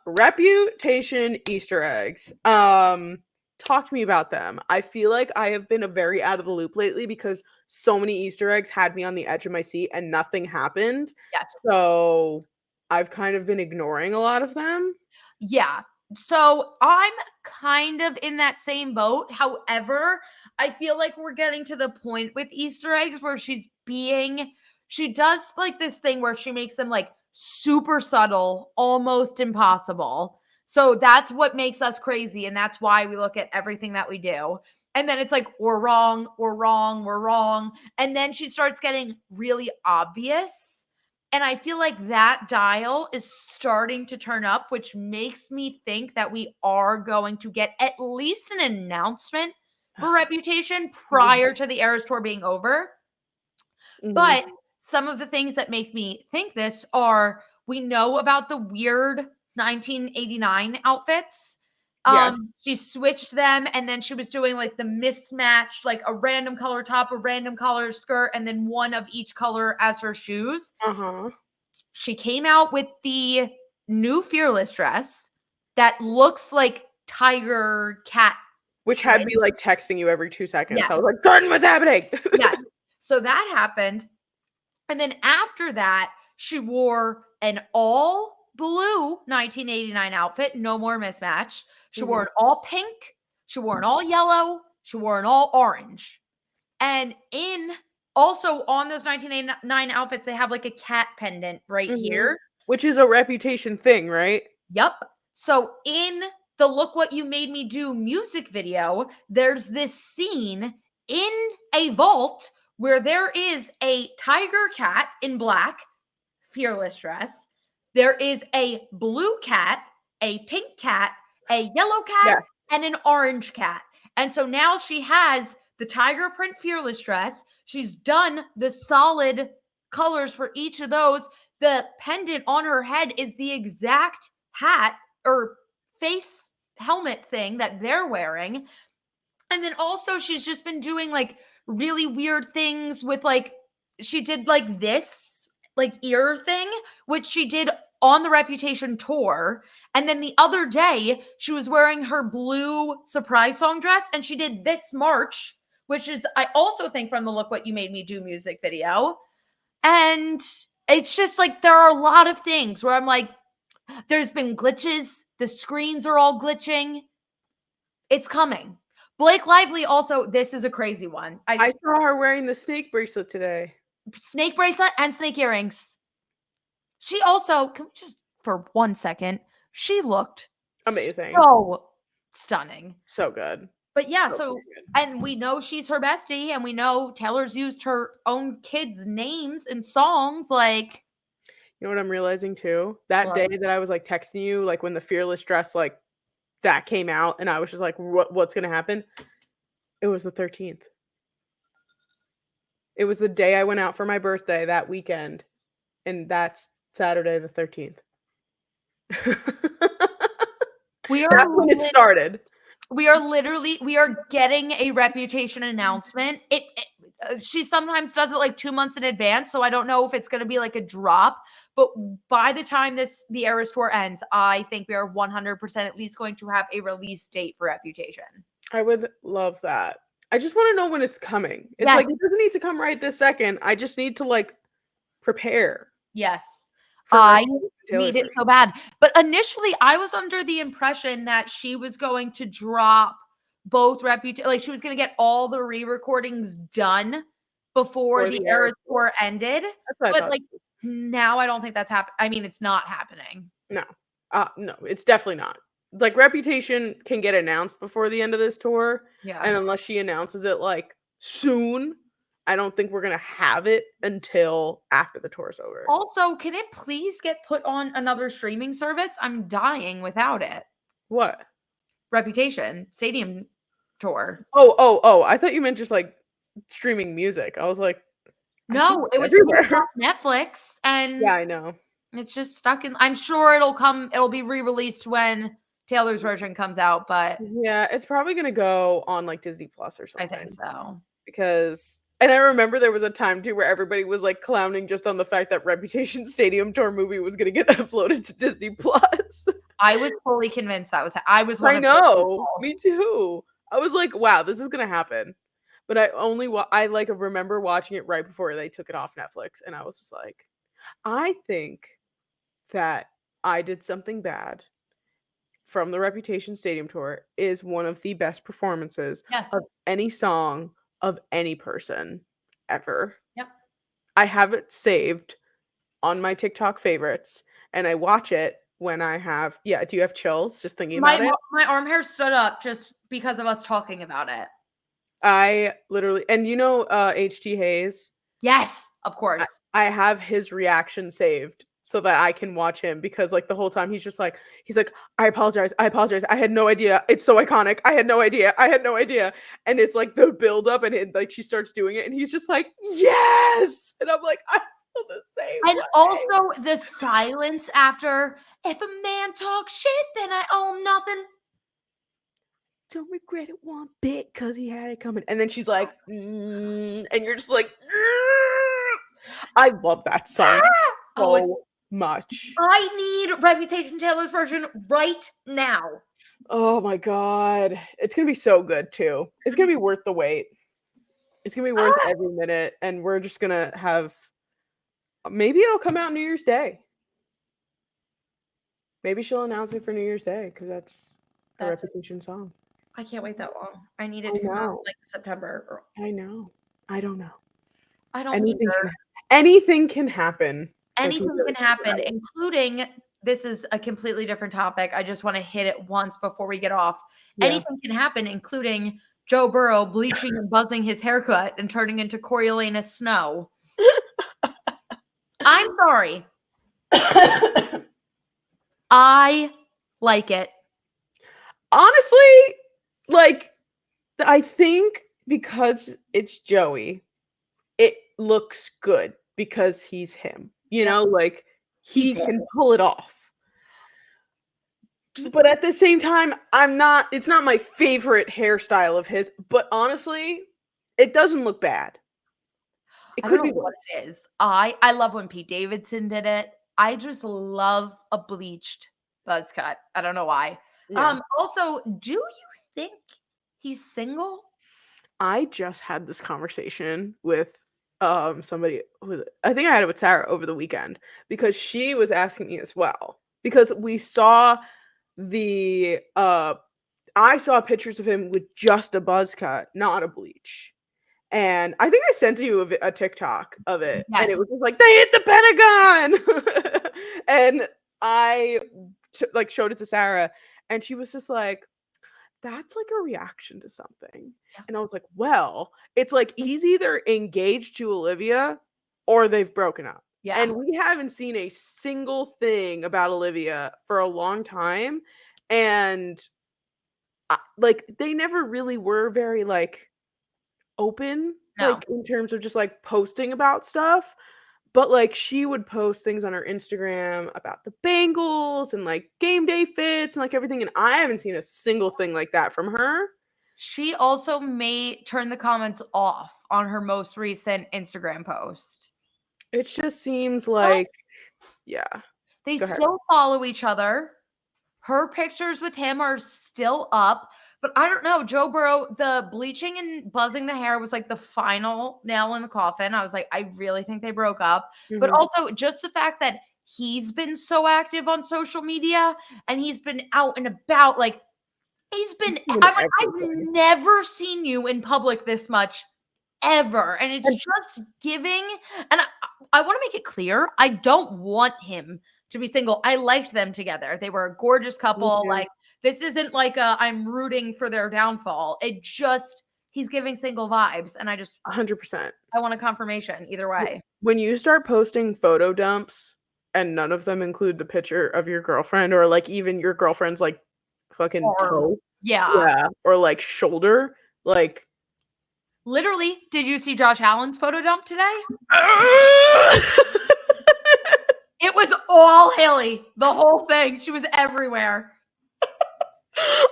Reputation Easter eggs. Talk to me about them. I feel like I have been a very out of the loop lately because so many Easter eggs had me on the edge of my seat and nothing happened. Yes. So I've kind of been ignoring a lot of them. Yeah. So I'm kind of in that same boat. However, I feel like we're getting to the point with Easter eggs where she does like this thing where she makes them like super subtle, almost impossible. So that's what makes us crazy. And that's why we look at everything that we do. And then it's like, we're wrong, we're wrong, we're wrong. And then she starts getting really obvious. And I feel like that dial is starting to turn up, which makes me think that we are going to get at least an announcement for Reputation prior to the Eras tour being over. Mm-hmm. But some of the things that make me think this are, we know about the weird 1989 outfits. She switched them, and then she was doing like the mismatched, like a random color top, a random color skirt, and then one of each color as her shoes. She came out with the new Fearless dress that looks like tiger cat, which had me like texting you every 2 seconds. I was like, Jordyn, what's happening? So that happened. And then after that, she wore an all blue 1989 outfit, no more mismatch. She wore an all pink. She wore an all yellow. She wore an all orange. And also on those 1989 outfits, they have like a cat pendant right here. Which is a Reputation thing, right? Yep. So in the Look What You Made Me Do music video, there's this scene in a vault where there is a tiger cat in black, Fearless dress. There is a blue cat, a pink cat, a yellow cat, and an orange cat. And so now she has the tiger print Fearless dress. She's done the solid colors for each of those. The pendant on her head is the exact hat or face helmet thing that they're wearing. And then also she's just been doing like really weird things with like, she did like this like ear thing, which she did on the Reputation tour. And then the other day she was wearing her blue surprise song dress and she did this March, which is, I also think, from the Look What You Made Me Do music video. And it's just like, there are a lot of things where I'm like, there's been glitches. The screens are all glitching. It's coming. Blake Lively also, this is a crazy one. I saw her wearing the snake bracelet today. Snake bracelet and snake earrings. She also, can we just, for 1 second, she looked amazing. So stunning. So good. But yeah, so and we know she's her bestie, and we know Taylor's used her own kids' names in songs. Like, you know what I'm realizing too? That day that I was like texting you, like when the Fearless dress like that came out, and I was just like, what's gonna happen? It was the 13th. It was the day I went out for my birthday that weekend, and that's Saturday the 13th. That's when it started. We are getting a Reputation announcement. She sometimes does it like 2 months in advance, so I don't know if it's going to be like a drop. But by the time the Eras tour ends, I think we are 100% at least going to have a release date for Reputation. I would love that. I just want to know when it's coming. It's like, it doesn't need to come right this second. I just need to like prepare. Yes. I need it so bad. But initially, I was under the impression that she was going to drop both Reputation, like she was going to get all the re-recordings done before the Eras tour ended. But like now, I don't think that's happening. I mean, it's not happening. No, it's definitely not. Like Reputation can get announced before the end of this tour. Yeah. And unless she announces it like soon, I don't think we're going to have it until after the tour's over. Also, can it please get put on another streaming service? I'm dying without it. What? Reputation Stadium tour. Oh, I thought you meant just like streaming music. I was like, no, it was on Netflix. And yeah, I know. It's just stuck in, I'm sure it'll be re-released when Taylor's version comes out, but yeah, it's probably going to go on like Disney Plus or something. I think so. Because, and I remember there was a time too where everybody was like clowning just on the fact that Reputation Stadium Tour movie was going to get uploaded to Disney Plus. I was fully convinced that was, I know, me too. I was like, wow, this is going to happen. But I like remember watching it right before they took it off Netflix. And I was just like, I think that I Did Something Bad from the Reputation Stadium Tour is one of the best performances of any song of any person ever. Yep. I have it saved on my TikTok favorites, and I watch it when I have, do you have chills just thinking about it? My arm hair stood up just because of us talking about it. I literally, and you know HT Hayes? Yes, of course. I have his reaction saved so that I can watch him, because like the whole time he's like, I apologize. I had no idea. It's so iconic. I had no idea. And it's like the build up, and like she starts doing it and he's just like, yes. And I'm like, I feel the same And way. also the silence after, if a man talks shit, then I owe him nothing. Don't regret it one bit because he had it coming. And then she's like, and you're just like, I love that song so much. I need Reputation Taylor's version right now. Oh my god, it's gonna be so good too. It's gonna be worth the wait. It's gonna be worth every minute, and we're just gonna have, maybe it'll come out New Year's Day. Maybe she'll announce it for New Year's Day because that's a Reputation song. I can't wait that long. I need it to come out like September. I know. I don't know. I don't either. Anything can happen. Anything can happen, including, this is a completely different topic. I just want to hit it once before we get off. Yeah. Anything can happen, including Joe Burrow bleaching and buzzing his haircut and turning into Coriolanus Snow. I'm sorry. I like it. Honestly, like, I think because it's Joey, it looks good. because he's him. You Yep. know, like he He's can pull it off. But at the same time, it's not my favorite hairstyle of his, but honestly, it doesn't look bad. It I don't could know be what worse. it is. I love when Pete Davidson did it. I just love a bleached buzz cut. I don't know why. Yeah. Also, do you think he's single? I just had this conversation with somebody I think I had it with Sarah over the weekend because she was asking me as well. Because we saw the I saw pictures of him with just a buzz cut, not a bleach. And I think I sent you a TikTok of it, and it Yes. was just like, they hit the Pentagon. And I like showed it to Sarah, and she was just like, that's like a reaction to something. Yeah. And I was like, well, it's like he's either engaged to Olivia or they've broken up. Yeah. And we haven't seen a single thing about Olivia for a long time. And like they never really were very like open, No. like in terms of just like posting about stuff. But like she would post things on her Instagram about the Bengals and like game day fits and like everything. And I haven't seen a single thing like that from her. She also may turn the comments off on her most recent Instagram post. It just seems like, yeah. They Go ahead. still follow each other. Her pictures with him are still up. But I don't know. Joe Burrow, the bleaching and buzzing the hair was like the final nail in the coffin. I was like, I really think they broke up. But Mhm. also just the fact that he's been so active on social media and he's been out and about. Like, He's I'm doing like, I've everything. never seen you in public this much ever. And it's And just giving. And I want to make it clear, I don't want him to be single. I liked them together. They were a gorgeous couple. too. Like, this isn't like I'm rooting for their downfall. It just, he's giving single vibes. And 100%. I want a confirmation either way. When you start posting photo dumps and none of them include the picture of your girlfriend or like even your girlfriend's like fucking toe, Yeah. yeah, or like shoulder, like Literally, did you see Josh Allen's photo dump today? It was all Haley, the whole thing. She was everywhere.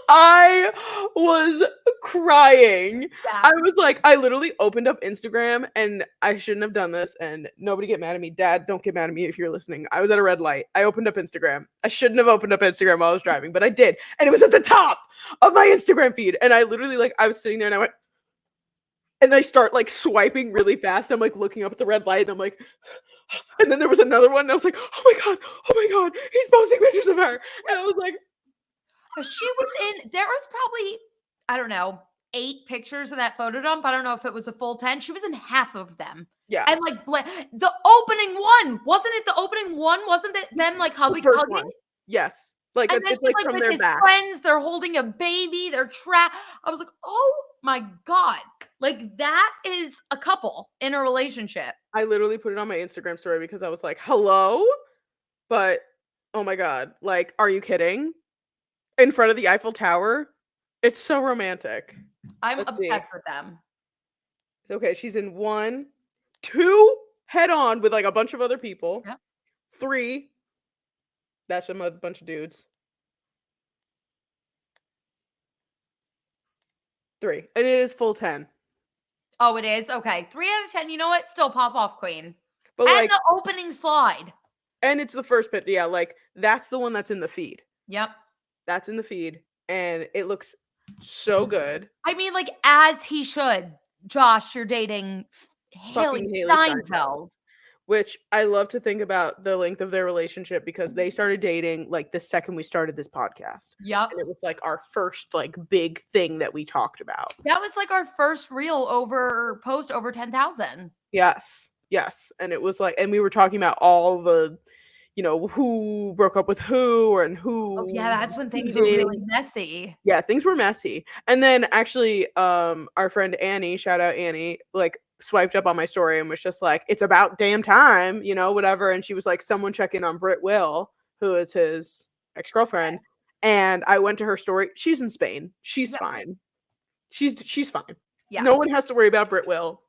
I was crying. Yeah. I was like, I literally opened up Instagram and I shouldn't have done this. And nobody get mad at me. Dad, don't get mad at me if you're listening. I was at a red light. I opened up Instagram. I shouldn't have opened up Instagram while I was driving, but I did. And it was at the top of my Instagram feed. And I literally, like, I was sitting there and I went, and I start like swiping really fast. I'm like looking up at the red light and I'm like, and then there was another one and I was like, oh my God, he's posting pictures of her. And I was like, she was there was probably, I don't know, 8 pictures of that photo dump. I don't know if it was a full 10. She was in half of them. yeah. And like the opening one, wasn't it the opening one? Wasn't it them like The hugging? first one. Yes. Like And then it's she's like like from with their his back. friends, they're holding a baby, they're trapped. I was like, oh my God. Like that is a couple in a relationship. I literally put it on my Instagram story because I was like, hello? But oh my God, like, are you kidding? In front of the Eiffel Tower? It's so romantic. I'm Let's see. obsessed with them. Okay, she's in 1, 2 head on with like a bunch of other people. Yep. 3, that's a bunch of dudes. 3, and it is full 10. Oh, it is? Okay. 3 out of 10. You know what? Still pop off queen. But And like, the opening slide. and it's the first bit. Yeah, like that's the one that's in the feed. Yep. That's in the feed, and it looks so good. I mean, like, as he should. Josh, you're dating Haley Haley Steinfeld. Which I love to think about the length of their relationship because they started dating like the second we started this podcast. Yep. And it was like our first like big thing that we talked about. That was like our first real post over 10,000. Yes. Yes. And it was like, and we were talking about all the, who broke up with who and who. Oh, yeah, that's when things were really messy. Yeah, things were messy. And then actually, our friend Annie, shout out Annie, like swiped up on my story and was just like, it's about damn time, whatever. And she was like, someone check in on Britt Will, who is his ex-girlfriend. And I went to her story. She's in Spain. She's fine. She's fine. Yeah. No one has to worry about Britt Will.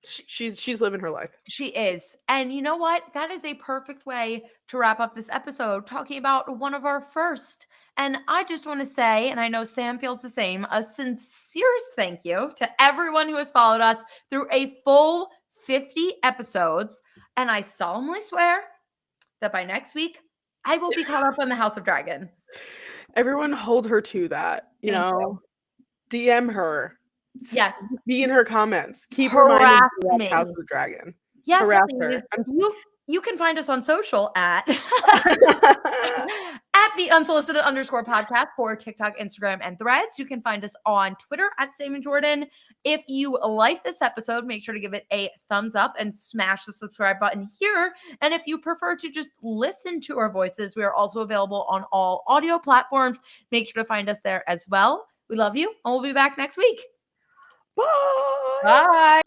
She's living her life. She is. And you know what? That is a perfect way to wrap up this episode, talking about one of our first. And I just want to say, and I know Sam feels the same, a sincere thank you to everyone who has followed us through a full 50 episodes. And I solemnly swear that by next week, I will be caught up on the House of Dragon. Everyone hold her to that. You Thank know, DM her. Yes. Be in her comments. Keep Harass reminding her to watch me. House of the Dragon. Yes, Harass please. her. You can find us on social at the Unsolicited _ podcast for TikTok, Instagram, and Threads. You can find us on Twitter at Sam and Jordyn. If you like this episode, make sure to give it a thumbs up and smash the subscribe button here. And if you prefer to just listen to our voices, we are also available on all audio platforms. Make sure to find us there as well. We love you, and we'll be back next week. Bye. Bye.